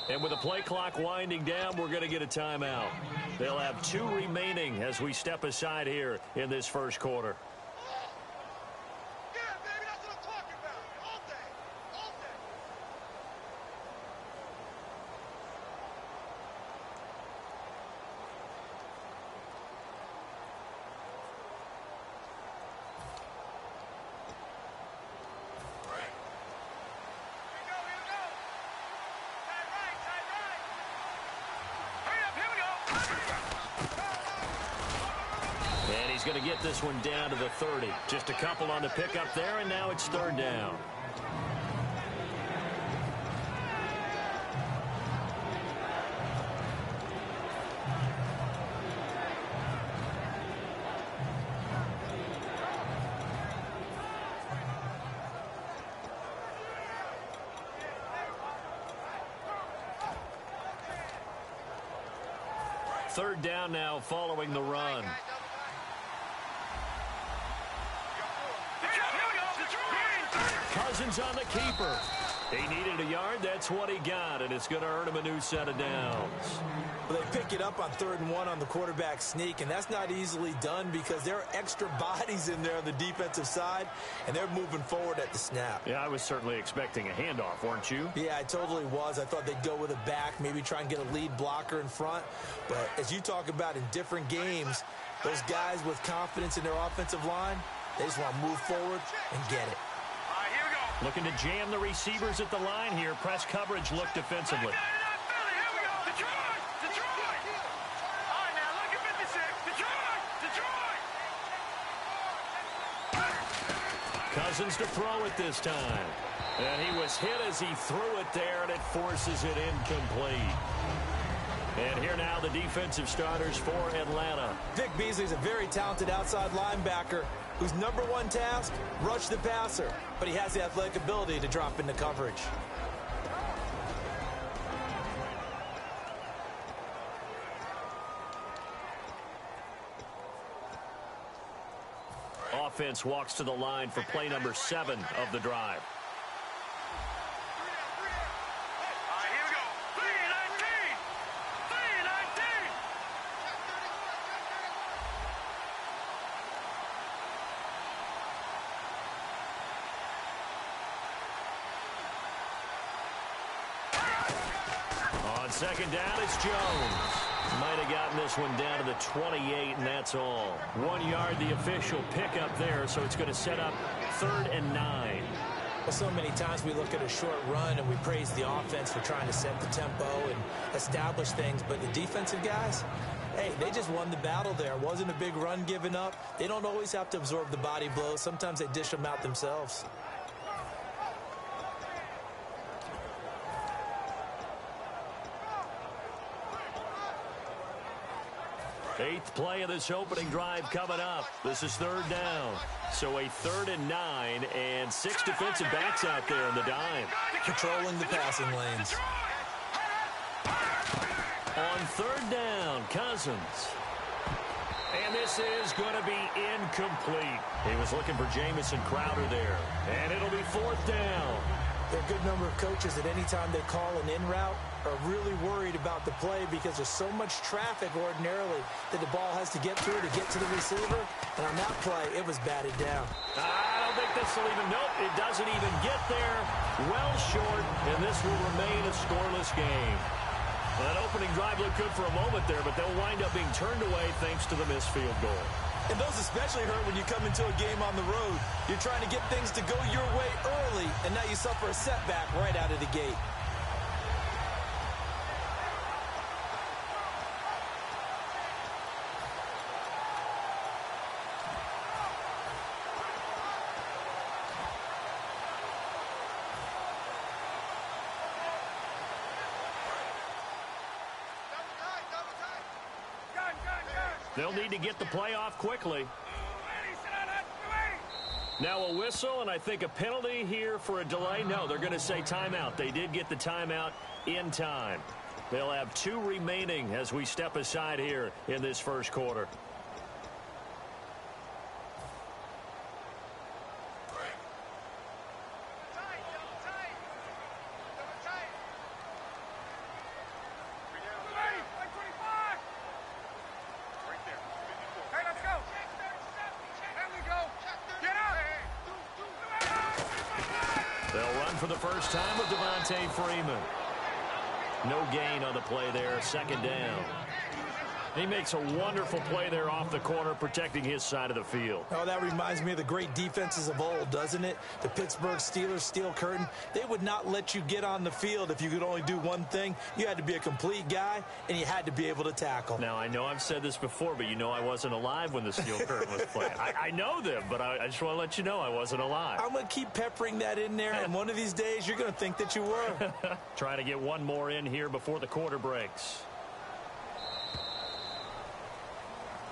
And with the play clock winding down, we're going to get a timeout. They'll have 2 remaining as we step aside here in this first quarter. He's going to get this one down to the 30. Just a couple on the pickup there, and now it's 3rd down. Third down now following the run. Cousins on the keeper. He needed a yard. That's what he got, and it's going to earn him a new set of downs. Well, they pick it up on 3rd and 1 on the quarterback sneak, and that's not easily done because there are extra bodies in there on the defensive side, and they're moving forward at the snap. Yeah, I was certainly expecting a handoff, weren't you? Yeah, I totally was. I thought they'd go with a back, maybe try and get a lead blocker in front. But as you talk about in different games, those guys with confidence in their offensive line, they just want to move forward and get it. Looking to jam the receivers at the line here. Press coverage look defensively. Cousins to throw it this time. And he was hit as he threw it there, and it forces it incomplete. And here now the defensive starters for Atlanta. Vic Beasley's a very talented outside linebacker whose #1 task, rush the passer. But he has the athletic ability to drop into coverage. Offense walks to the line for play number 7 of the drive. Second down, it's Jones. Might have gotten this one down to the 28, and that's all. 1 yard, the official pickup there, so it's going to set up 3rd and 9. Well, so many times we look at a short run and we praise the offense for trying to set the tempo and establish things, but the defensive guys, hey, they just won the battle there. It wasn't a big run given up. They don't always have to absorb the body blows. Sometimes they dish them out themselves. Eighth play of this opening drive coming up. This is 3rd down. So a 3rd and 9 and 6 defensive backs out there in the dime. Controlling the passing lanes. On 3rd down, Cousins. And this is going to be incomplete. He was looking for Jamison Crowder there. And it'll be 4th down. There are a good number of coaches that any time they call an in route are really worried about the play because there's so much traffic ordinarily that the ball has to get through to get to the receiver. And on that play, it was batted down. I don't think this will even, nope, it doesn't even get there. Well short, and this will remain a scoreless game. Well, that opening drive looked good for a moment there, but they'll wind up being turned away thanks to the missed field goal. And those especially hurt when you come into a game on the road. You're trying to get things to go your way early, and now you suffer a setback right out of the gate. They'll need to get the play off quickly. Now a whistle, and I think a penalty here for a delay. No, they're going to say timeout. They did get the timeout in time. They'll have 2 remaining as we step aside here in this first quarter. run for the first time with Devontae Freeman. No gain on the play there, second down. He makes a wonderful play there off the corner, protecting his side of the field. Oh, that reminds me of the great defenses of old, doesn't it? The Pittsburgh Steelers steel curtain. They would not let you get on the field if you could only do one thing. You had to be a complete guy, and you had to be able to tackle. Now, I know I've said this before, but you know I wasn't alive when the steel curtain was playing. I know them, but I just want to let you know I wasn't alive. I'm going to keep peppering that in there, and one of these days you're going to think that you were. Trying to get one more in here before the quarter breaks.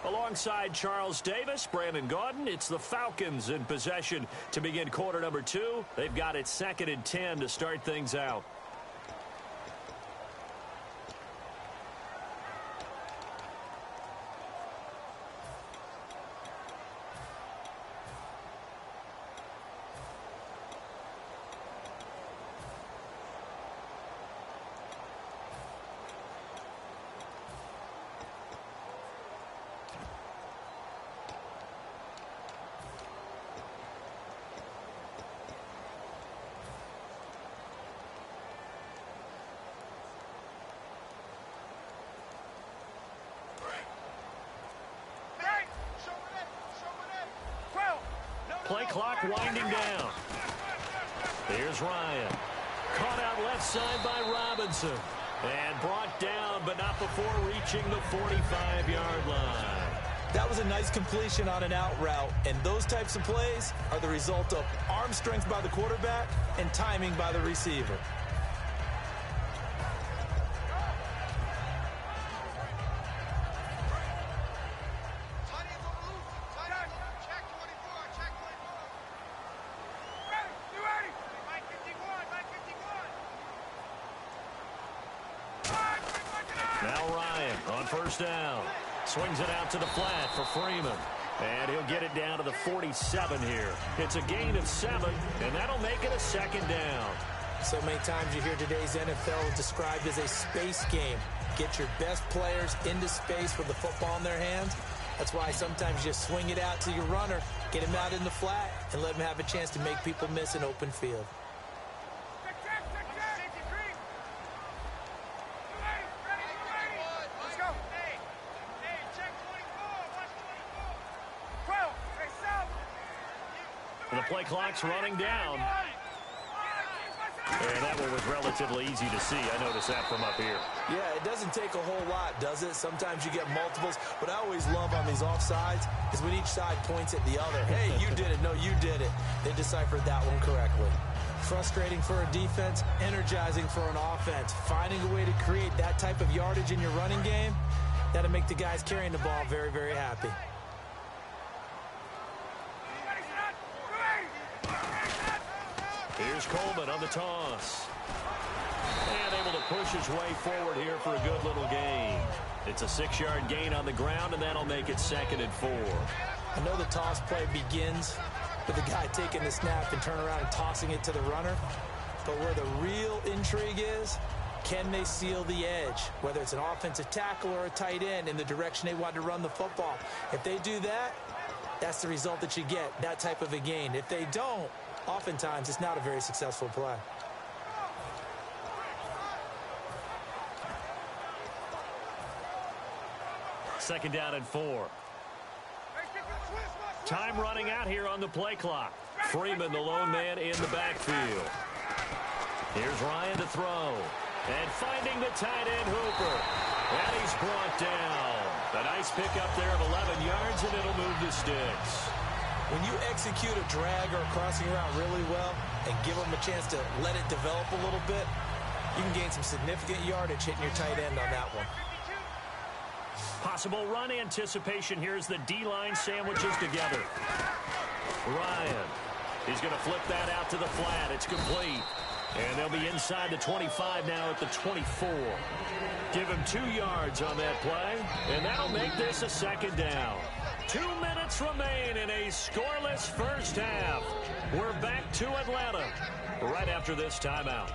Alongside Charles Davis, Brandon Gaudin, it's the Falcons in possession to begin quarter number 2. They've got it 2nd and 10 to start things out. Play clock winding down. Here's Ryan. Caught out left side by Robinson. And brought down, but not before reaching the 45-yard line. That was a nice completion on an out route. And those types of plays are the result of arm strength by the quarterback and timing by the receiver. Down. Swings it out to the flat for Freeman. And he'll get it down to the 47 here. It's a gain of 7, and that'll make it a 2nd down. So many times you hear today's NFL described as a space game. Get your best players into space with the football in their hands. That's why sometimes you swing it out to your runner, get him out in the flat, and let him have a chance to make people miss an open field. The play clock's running down. And that one was relatively easy to see. I noticed that from up here. Yeah, it doesn't take a whole lot, does it? Sometimes you get multiples. What I always love on these offsides is when each side points at the other. Hey, you did it. No, you did it. They deciphered that one correctly. Frustrating for a defense, energizing for an offense. Finding a way to create that type of yardage in your running game, that'll make the guys carrying the ball very, very happy. Here's Coleman on the toss. And able to push his way forward here for a good little gain. It's a 6-yard gain on the ground, and that'll make it 2nd and 4. I know the toss play begins with the guy taking the snap and turning around and tossing it to the runner. But where the real intrigue is, can they seal the edge? Whether it's an offensive tackle or a tight end in the direction they want to run the football. If they do that, that's the result that you get, that type of a gain. If they don't, oftentimes it's not a very successful play. Second down and 4. Time running out here on the play clock. Freeman, the lone man in the backfield. Here's Ryan to throw. And finding the tight end Hooper. And he's brought down. A nice pickup there of 11 yards, and it'll move the sticks. When you execute a drag or a crossing route really well and give them a chance to let it develop a little bit, you can gain some significant yardage hitting your tight end on that one. Possible run anticipation here as the D-line sandwiches together. Ryan, he's going to flip that out to the flat. It's complete. And they'll be inside the 25 now at the 24. Give him 2 yards on that play, and that'll make this a 2nd down. 2 minutes remain in a scoreless first half. We're back to Atlanta right after this timeout.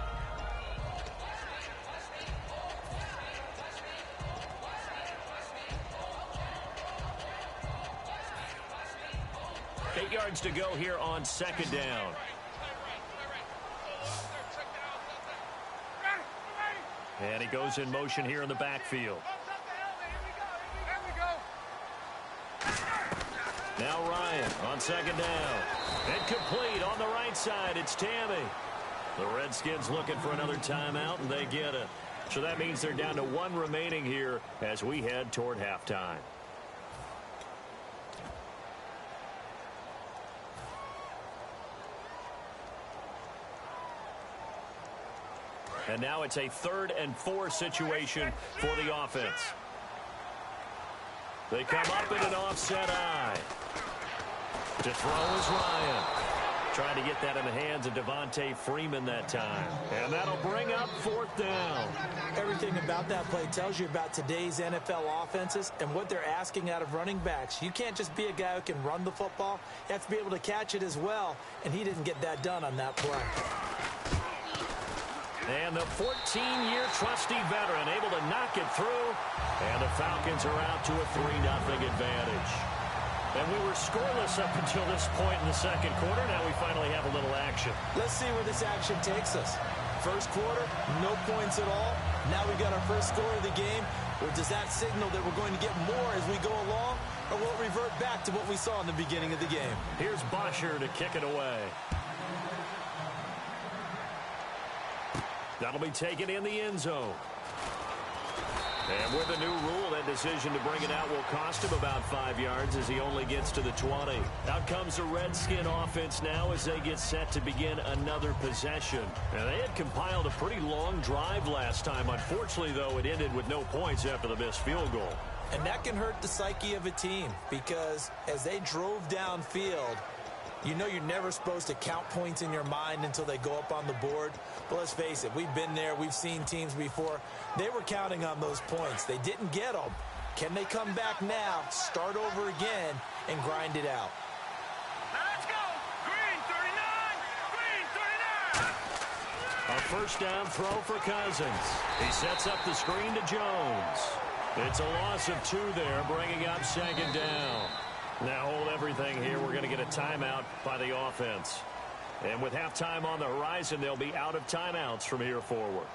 Eight yards to go here on 2nd down. And he goes in motion here in the backfield. Now Ryan on second down. And complete on the right side. It's Tammy. The Redskins looking for another timeout, and they get it. So that means they're down to one remaining here as we head toward halftime. And now it's a 3rd and 4 situation for the offense. They come up in an offset eye. To throw is Ryan. Trying to get that in the hands of Devontae Freeman that time. And that'll bring up 4th down. Everything about that play tells you about today's NFL offenses and what they're asking out of running backs. You can't just be a guy who can run the football. You have to be able to catch it as well. And he didn't get that done on that play. And the 14-year trusty veteran able to knock it through. And the Falcons are out to a 3-0 advantage. And we were scoreless up until this point in the second quarter. Now we finally have a little action. Let's see where this action takes us. First quarter, no points at all. Now we got our first score of the game. Or does that signal that we're going to get more as we go along? Or will it revert back to what we saw in the beginning of the game? Here's Bosher to kick it away. That'll be taken in the end zone. And with the new rule, that decision to bring it out will cost him about 5 yards as he only gets to the 20. Out comes the Redskin offense now as they get set to begin another possession. And they had compiled a pretty long drive last time. Unfortunately, though, it ended with no points after the missed field goal. And that can hurt the psyche of a team because as they drove downfield, you know you're never supposed to count points in your mind until they go up on the board. But let's face it, we've been there. We've seen teams before. They were counting on those points. They didn't get them. Can they come back now, start over again, and grind it out? Let's go! Green 39! Green 39! A first down throw for Cousins. He sets up the screen to Jones. It's a loss of 2 there, bringing up second down. Now hold everything here. We're going to get a timeout by the offense. And with halftime on the horizon, they'll be out of timeouts from here forward.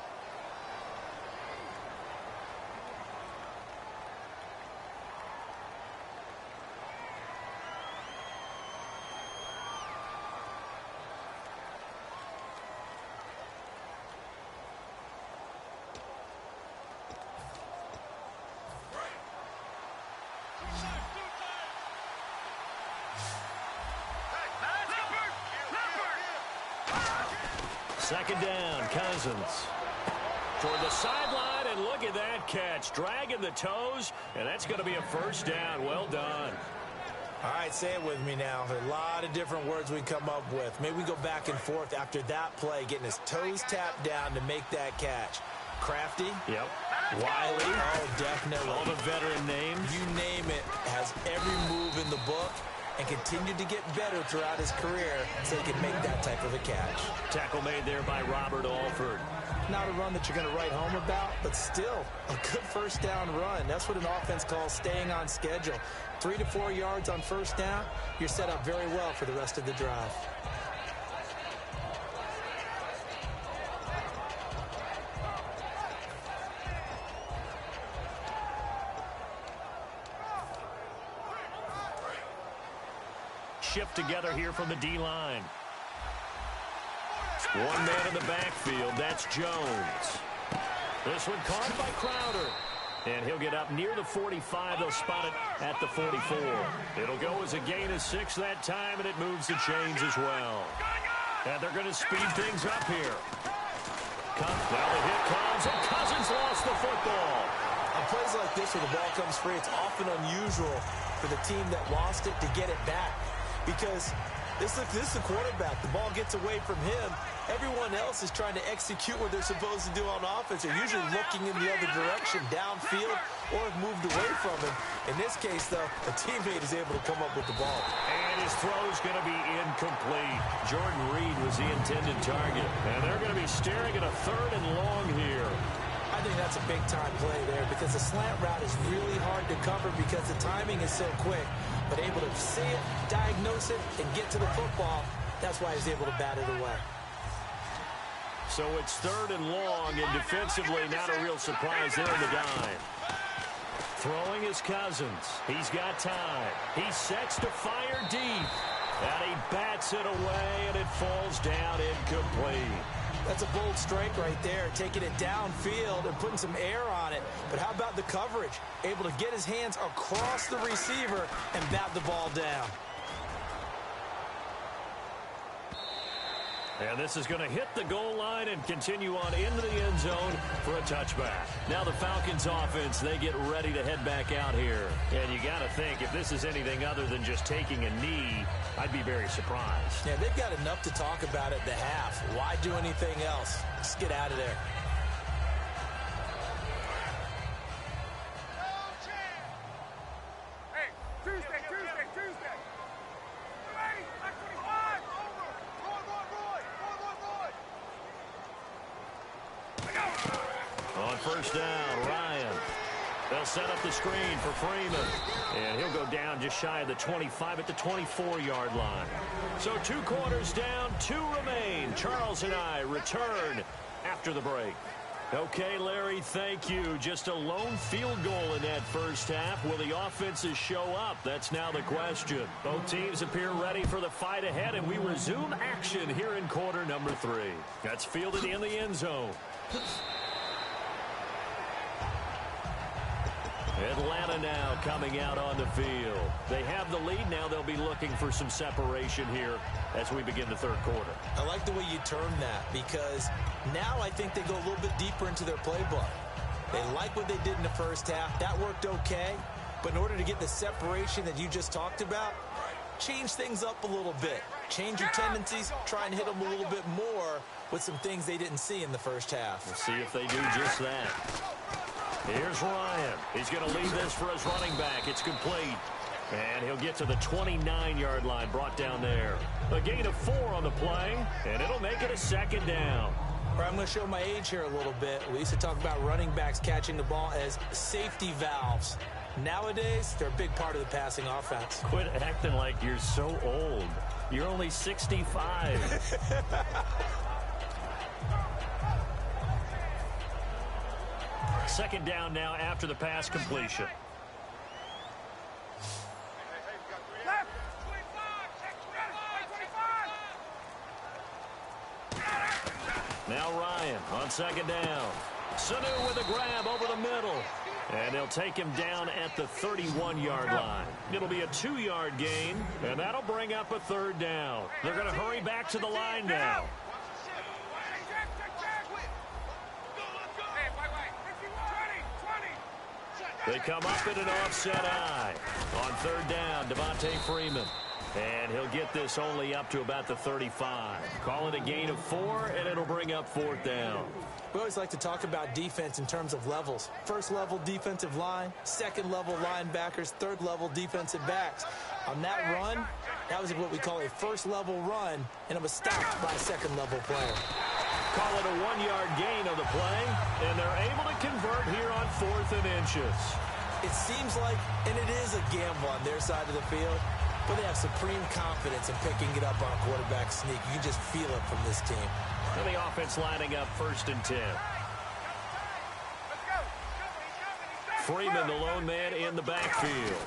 Second down, Cousins. Toward the sideline, and look at that catch. Dragging the toes, and that's going to be a first down. Well done. All right, say it with me now. There are a lot of different words we come up with. Maybe we go back and forth after that play, getting his toes tapped down to make that catch. Crafty. Yep. Wiley. Oh, definitely. All the veteran names. You name it. Has every move in the book and continued to get better throughout his career so he can make that type of a catch. Tackle made there by Robert Alford. Not a run that you're going to write home about, but still a good first down run. That's what an offense calls staying on schedule. 3 to 4 yards on first down, you're set up very well for the rest of the drive. Shift together here from the D-line. One man in the backfield. That's Jones. This one caught by Crowder. And he'll get up near the 45. They'll spot it at the 44. It'll go as a gain of 6 that time, and it moves the chains as well. And they're going to speed things up here. Now the hit comes, and Cousins lost the football. On plays like this where the ball comes free, it's often unusual for the team that lost it to get it back. Because this is the quarterback. The ball gets away from him. Everyone else is trying to execute what they're supposed to do on offense. They're usually looking in the other direction, downfield, or have moved away from him. In this case, though, a teammate is able to come up with the ball. And his throw's going to be incomplete. Jordan Reed was the intended target. And they're going to be staring at a 3rd and long here. I think that's a big-time play there because the slant route is really hard to cover because the timing is so quick. But able to see it, diagnose it, and get to the football, that's why he's able to bat it away. So it's 3rd and long, and defensively not a real surprise there in the dime. Throwing his Cousins. He's got time. He sets to fire deep. And he bats it away, and it falls down incomplete. That's a bold strike right there, taking it downfield and putting some air on it. But how about the coverage? Able to get his hands across the receiver and bat the ball down. And this is going to hit the goal line and continue on into the end zone for a touchback. Now the Falcons offense, they get ready to head back out here. And you got to think, if this is anything other than just taking a knee, I'd be very surprised. Yeah, they've got enough to talk about at the half. Why do anything else? Just get out of there. On first down, Ryan. They'll set up the screen for Freeman. And he'll go down just shy of the 25 at the 24-yard line. So 2 quarters down, 2 remain. Charles and I return after the break. Okay, Larry, thank you. Just a lone field goal in that first half. Will the offenses show up? That's now the question. Both teams appear ready for the fight ahead, and we resume action here in quarter number 3. That's fielded in the end zone. Atlanta now coming out on the field. They have the lead. Now they'll be looking for some separation here as we begin the 3rd quarter. I like the way you term that, because now I think they go a little bit deeper into their playbook. They like what they did in the first half. That worked okay. But in order to get the separation that you just talked about, change things up a little bit. Change your tendencies. Try and hit them a little bit more with some things they didn't see in the first half. We'll see if they do just that. Here's Ryan. He's going to lead this for his running back. It's complete. And he'll get to the 29-yard line, brought down there. A gain of 4 on the play, and it'll make it a 2nd down. All right, I'm going to show my age here a little bit. We used to talk about running backs catching the ball as safety valves. Nowadays, they're a big part of the passing offense. Quit acting like you're so old. You're only 65. Second down now after the pass completion. Now Ryan on 2nd down. Sanu with a grab over the middle. And they'll take him down at the 31-yard line. It'll be a 2-yard gain, and that'll bring up a 3rd down. They're going to hurry back to the line now. They come up in an offset eye. On 3rd down, Devontae Freeman. And he'll get this only up to about the 35. Call it a gain of 4, and it'll bring up 4th down. We always like to talk about defense in terms of levels. 1st level defensive line, 2nd level linebackers, 3rd level defensive backs. On that run, that was what we call a 1st level run, and it was stopped by a 2nd level player. Call it a 1-yard gain of the play, and they're able to convert here on 4th and inches. It seems like, and it is a gamble on their side of the field, but they have supreme confidence in picking it up on a quarterback sneak. You can just feel it from this team. And the offense lining up 1st and 10. Freeman, the lone man in the backfield.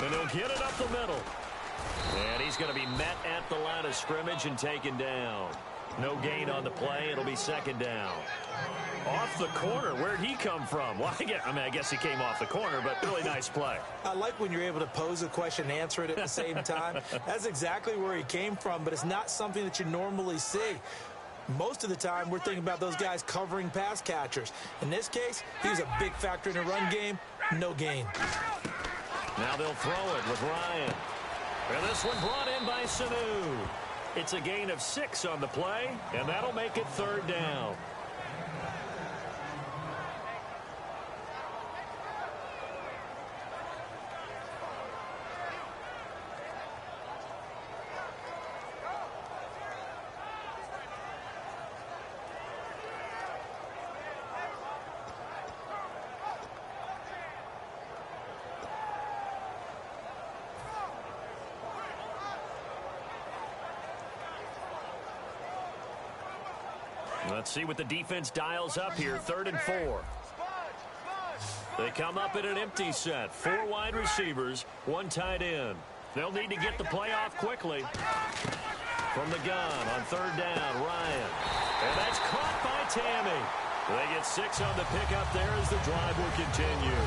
And he'll get it up the middle. And he's going to be met at the line of scrimmage and taken down. No gain on the play. It'll be 2nd down. Off the corner. Where'd he come from? Well, I guess he came off the corner, but really nice play. I like when you're able to pose a question and answer it at the same time. That's exactly where he came from, but it's not something that you normally see. Most of the time, we're thinking about those guys covering pass catchers. In this case, he was a big factor in the run game. No gain. Now they'll throw it with Ryan. And this one brought in by Sanu. It's a gain of 6 on the play, and that'll make it 3rd down. Let's see what the defense dials up here. 3rd and 4. They come up in an empty set. 4 wide receivers, 1 tight end. They'll need to get the play off quickly. From the gun on 3rd down, Ryan. And that's caught by Tammy. They get 6 on the pickup there as the drive will continue.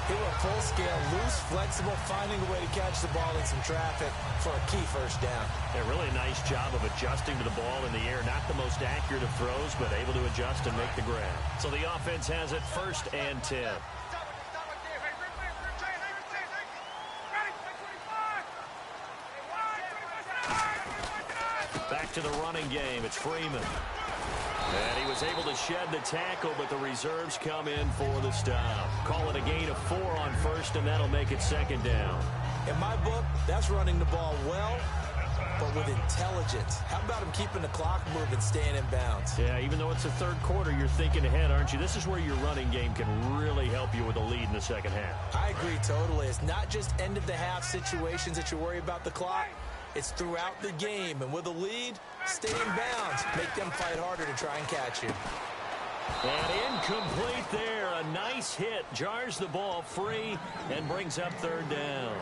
He went full scale, loose, flexible, finding a way to catch the ball in some traffic for a key first down. A really nice job of adjusting to the ball in the air. Not the most accurate of throws, but able to adjust and make the grab. So the offense has it 1st and 10. Back to the running game. It's Freeman. And he was able to shed the tackle, but the reserves come in for the stop. Call it a gain of 4 on 1st, and that'll make it 2nd down. In my book, that's running the ball well, but with intelligence. How about him keeping the clock moving, staying in bounds? Yeah, even though it's the 3rd quarter, you're thinking ahead, aren't you? This is where your running game can really help you with a lead in the 2nd half. I agree totally. It's not just end-of-the-half situations that you worry about the clock. It's throughout the game, and with a lead, stay in bounds. Make them fight harder to try and catch you. And incomplete there. A nice hit. Jars the ball free and brings up 3rd down.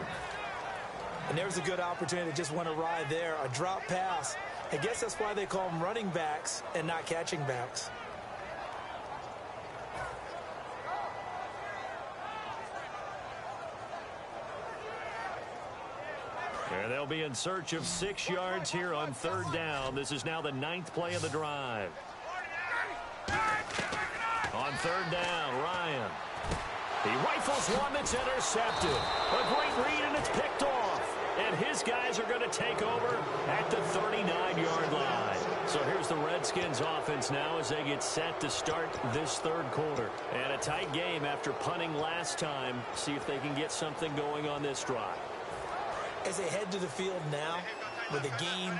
And there's a good opportunity that just went awry there. A drop pass. I guess that's why they call them running backs and not catching backs. And they'll be in search of 6 yards here on 3rd down. This is now the 9th play of the drive. On 3rd down, Ryan. He rifles one that's intercepted. A great read, and it's picked off. And his guys are going to take over at the 39-yard line. So here's the Redskins offense now as they get set to start this 3rd quarter. And a tight game after punting last time. See if they can get something going on this drive. As they head to the field now, with the game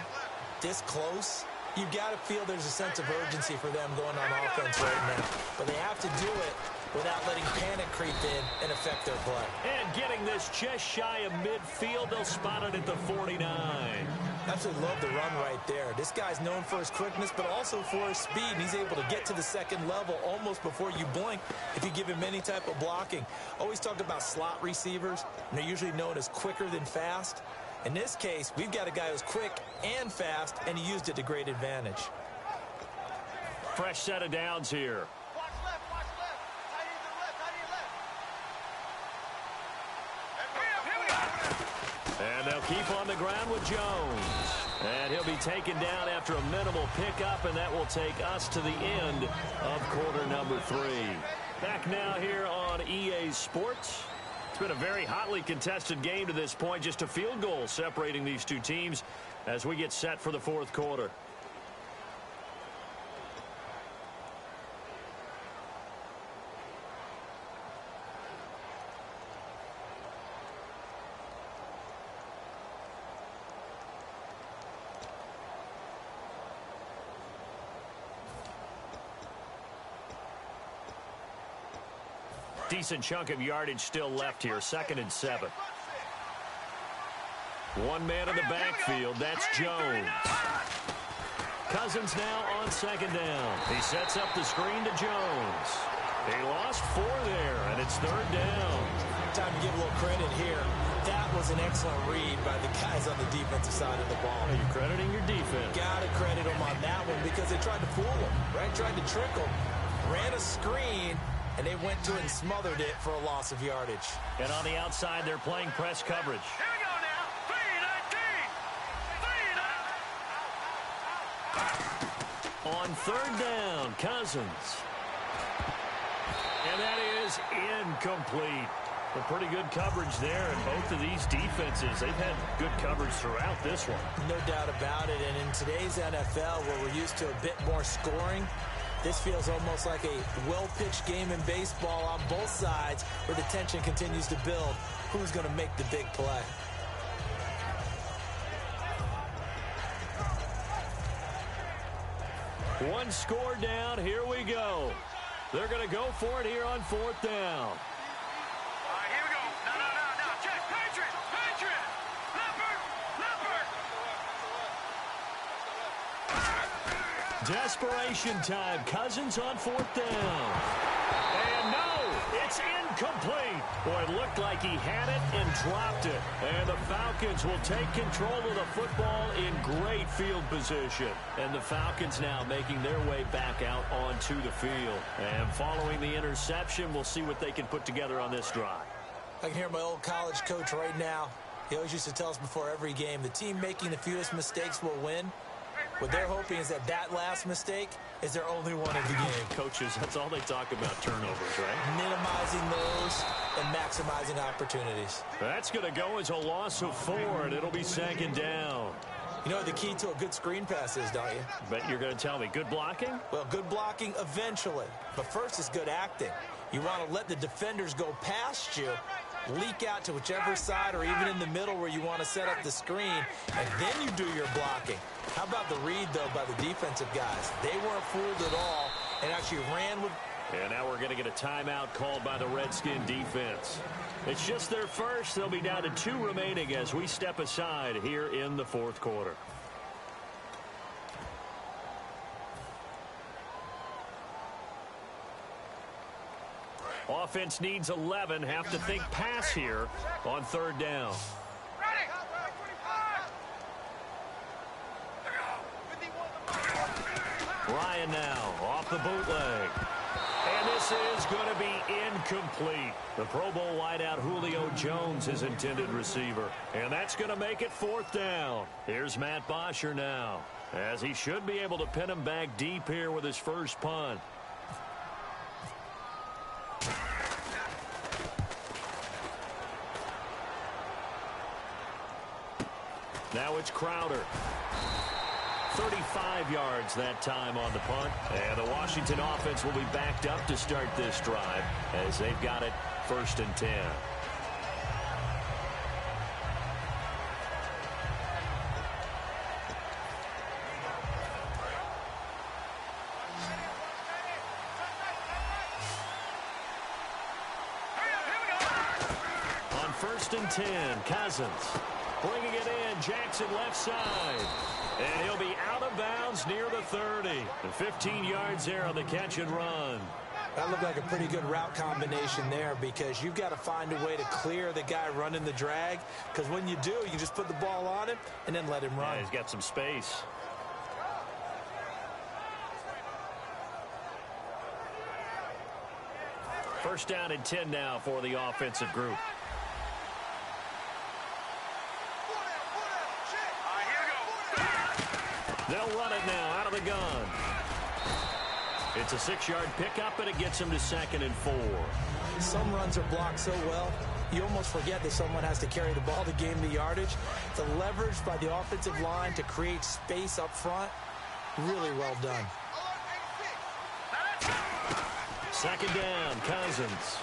this close, you've got to feel there's a sense of urgency for them going on offense right now. But they have to do it without letting panic creep in and affect their play. And getting this just shy of midfield, they'll spot it at the 49. Absolutely love the run right there. This guy's known for his quickness, but also for his speed. And he's able to get to the 2nd level almost before you blink if you give him any type of blocking. Always talk about slot receivers, and they're usually known as quicker than fast. In this case, we've got a guy who's quick and fast, and he used it to great advantage. Fresh set of downs here. Watch left, watch left. Tight end to the left, tight end left. Here we go. And they'll keep on the ground with Jones. And he'll be taken down after a minimal pickup, and that will take us to the end of quarter number 3. Back now here on EA Sports. It's been a very hotly contested game to this point. Just a field goal separating these two teams as we get set for the 4th quarter. Decent chunk of yardage still left here. 2nd and 7. One man in the backfield. That's Jones. Cousins now on 2nd down. He sets up the screen to Jones. He lost 4 there, and it's 3rd down. Time to give a little credit here. That was an excellent read by the guys on the defensive side of the ball. Well, you're crediting your defense. Got to credit them on that one because they tried to fool them, right? Tried to trick them. Ran a screen, and they went to it and smothered it for a loss of yardage. And on the outside, they're playing press coverage. Here we go now. 3-19. On 3rd down, Cousins. And that is incomplete. But pretty good coverage there, and both of these defenses, they've had good coverage throughout this one. No doubt about it, and in today's NFL, where we're used to a bit more scoring, this feels almost like a well-pitched game in baseball on both sides where the tension continues to build. Who's going to make the big play? One score down. Here we go. They're going to go for it here on 4th down. All right, here we go. No. Check. Patriot. Leopard. Desperation time. Cousins on 4th down. And no, it's incomplete. Boy, it looked like he had it and dropped it. And the Falcons will take control of the football in great field position. And the Falcons now making their way back out onto the field. And following the interception, we'll see what they can put together on this drive. I can hear my old college coach right now. He always used to tell us before every game, the team making the fewest mistakes will win. What they're hoping is that that last mistake is their only one of the game. Coaches, that's all they talk about, turnovers, right? Minimizing those and maximizing opportunities. That's going to go as a loss of 4, and it'll be 2nd down. You know what the key to a good screen pass is, don't you? Bet you're going to tell me. Good blocking? Well, good blocking eventually. But first is good acting. You want to let the defenders go past you, leak out to whichever side or even in the middle where you want to set up the screen, and then you do your blocking. How about the read, though, by the defensive guys? They weren't fooled at all and actually ran with... And now we're going to get a timeout called by the Redskin defense. It's just their first. They'll be down to 2 remaining as we step aside here in the 4th quarter. Offense needs 11. Have to think pass here on 3rd down. Ryan now off the bootleg. And this is going to be incomplete. The Pro Bowl wideout Julio Jones is intended receiver. And that's going to make it 4th down. Here's Matt Bosher now, as he should be able to pin him back deep here with his first punt. Now it's Crowder. 35 yards that time on the punt. And the Washington offense will be backed up to start this drive as they've got it 1st and 10. On 1st and 10, Cousins. Bringing it in, Jackson left side. And he'll be out of bounds near the 30. And 15 yards there on the catch and run. That looked like a pretty good route combination there because you've got to find a way to clear the guy running the drag. Because when you do, you just put the ball on him and then let him run. Yeah, he's got some space. First down and 10 now for the offensive group. They'll run it now out of the gun. It's a 6-yard pickup, and it gets them to 2nd and 4. Some runs are blocked so well, you almost forget that someone has to carry the ball to gain the yardage. The leverage by the offensive line to create space up front, really well done. 2nd down, Cousins.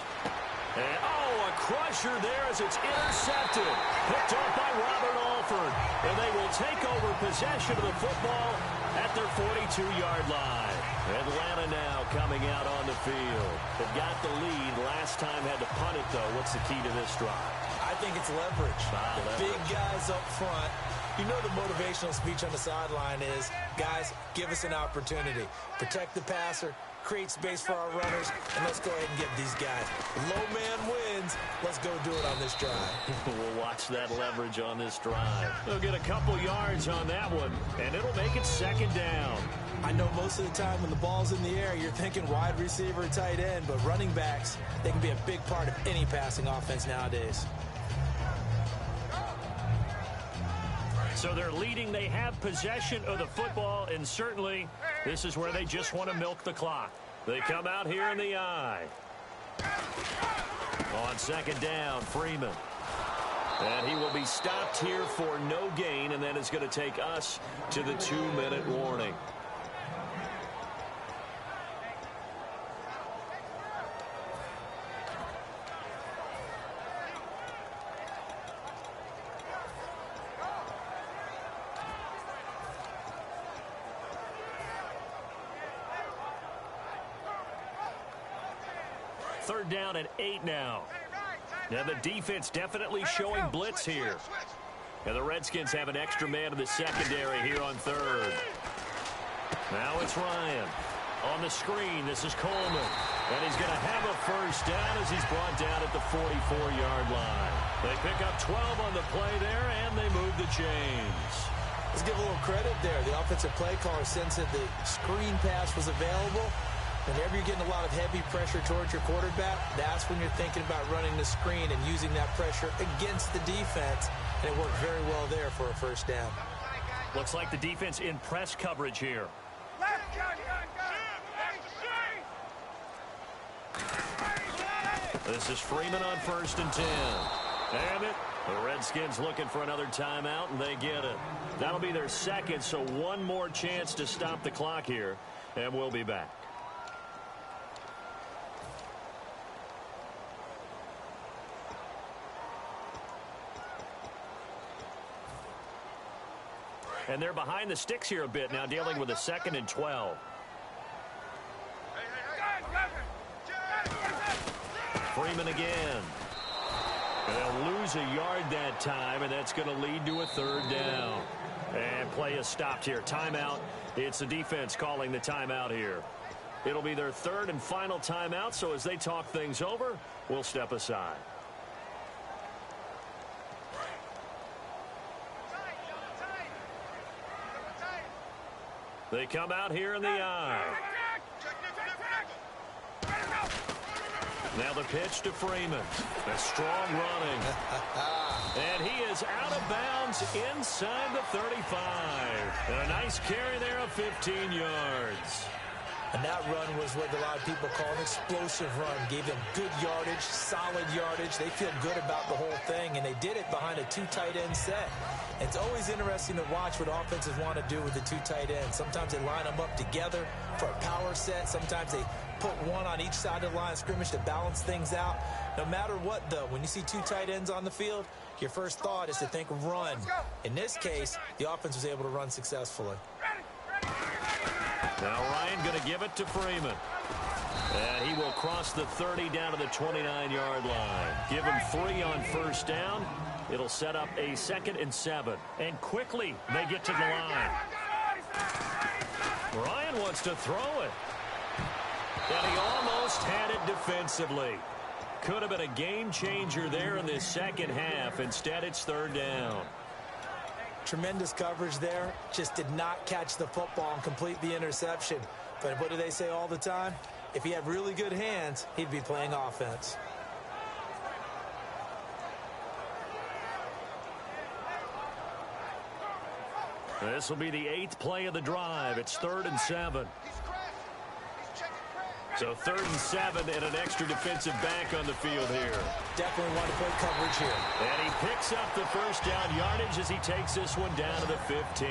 And, a crusher there as it's intercepted. Picked off by Robert Alford. And they will take over possession of the football at their 42-yard line. Atlanta now coming out on the field. They've got the lead. Last time had to punt it, though. What's the key to this drive? I think it's leverage. The big guys up front. You know the motivational speech on the sideline is, guys, give us an opportunity. Protect the passer. Create space for our runners, and let's go ahead and get these guys. Low man wins. Let's go do it on this drive. We'll watch that leverage on this drive. They'll get a couple yards on that one, and it'll make it 2nd down. I know most of the time when the ball's in the air, you're thinking wide receiver, tight end, but running backs, they can be a big part of any passing offense nowadays. So they're leading. They have possession of the football, and certainly this is where they just want to milk the clock. They come out here in the eye. On 2nd down, Freeman. And he will be stopped here for no gain, and then it's going to take us to the 2-minute warning. Third down and 8 now. Now the defense definitely showing blitz here. And the Redskins have an extra man in the secondary here on 3rd. Now it's Ryan. On the screen, this is Coleman. And he's going to have a first down as he's brought down at the 44-yard line. They pick up 12 on the play there, and they move the chains. Let's give a little credit there. The offensive play caller sensed that the screen pass was available. Whenever you're getting a lot of heavy pressure towards your quarterback, that's when you're thinking about running the screen and using that pressure against the defense. And it worked very well there for a first down. Looks like the defense in press coverage here. This is Freeman on 1st and 10. Damn it. The Redskins looking for another timeout, and they get it. That'll be their second, so one more chance to stop the clock here, and we'll be back. And they're behind the sticks here a bit now, dealing with a 2nd and 12. Freeman again. And they'll lose a yard that time, and that's going to lead to a 3rd down. And play is stopped here. Timeout. It's the defense calling the timeout here. It'll be their 3rd and final timeout, so as they talk things over, we'll step aside. They come out here in the eye. Now the pitch to Freeman. A strong running. And he is out of bounds inside the 35. And a nice carry there of 15 yards. And that run was what a lot of people call an explosive run. Gave them good yardage, solid yardage. They feel good about the whole thing, and they did it behind a 2 tight end set. It's always interesting to watch what offenses want to do with the 2 tight ends. Sometimes they line them up together for a power set. Sometimes they put one on each side of the line of scrimmage to balance things out. No matter what, though, when you see 2 tight ends on the field, your first thought is to think run. In this case, the offense was able to run successfully. Now Ryan going to give it to Freeman. And he will cross the 30 down to the 29-yard line. Give him 3 on 1st down. It'll set up a 2nd and 7. And quickly they get to the line. Ryan wants to throw it. And he almost had it defensively. Could have been a game changer there in this second half. Instead, it's 3rd down. Tremendous coverage there. Just did not catch the football and complete the interception. But what do they say all the time? If he had really good hands, he'd be playing offense. This will be the 8th play of the drive. It's 3rd and 7. So 3rd and 7 and an extra defensive back on the field here. Definitely want to play coverage here. And he picks up the first down yardage as he takes this one down to the 15.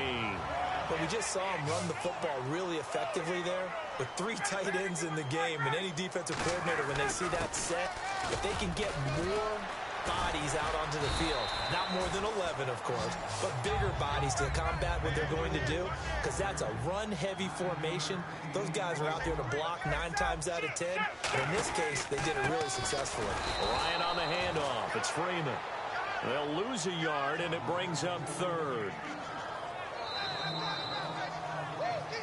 But we just saw him run the football really effectively there with 3 tight ends in the game. And any defensive coordinator, when they see that set, if they can get more bodies out onto the field, not more than 11, of course, but bigger bodies to combat what they're going to do, because that's a run-heavy formation. Those guys are out there to block 9 times out of 10. And in this case, they did it really successfully. Ryan on the handoff. It's Freeman. They'll lose a yard, and it brings up 3rd.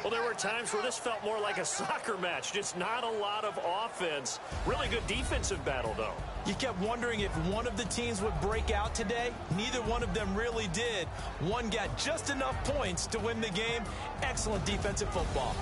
Well, there were times where this felt more like a soccer match. Just not a lot of offense. Really good defensive battle, though. You kept wondering if one of the teams would break out today. Neither one of them really did. One got just enough points to win the game. Excellent defensive football.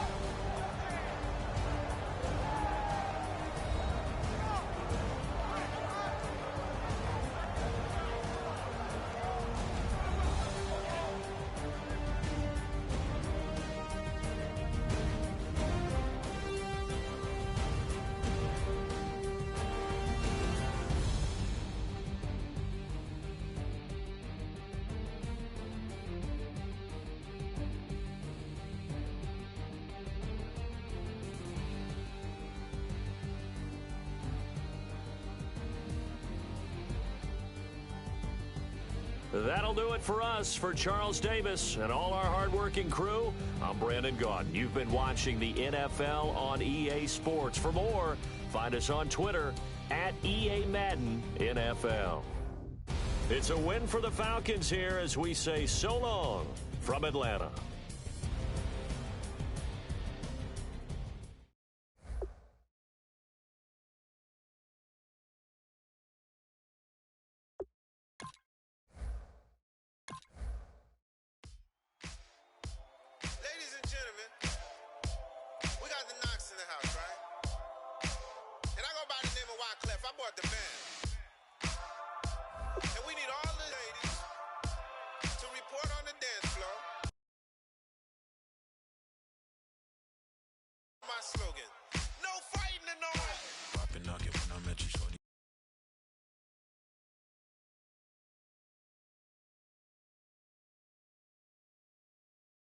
That'll do it for us. For Charles Davis and all our hardworking crew, I'm Brandon Gaudin. You've been watching the NFL on EA Sports. For more, find us on Twitter at EA Madden NFL. It's a win for the Falcons here as we say so long from Atlanta.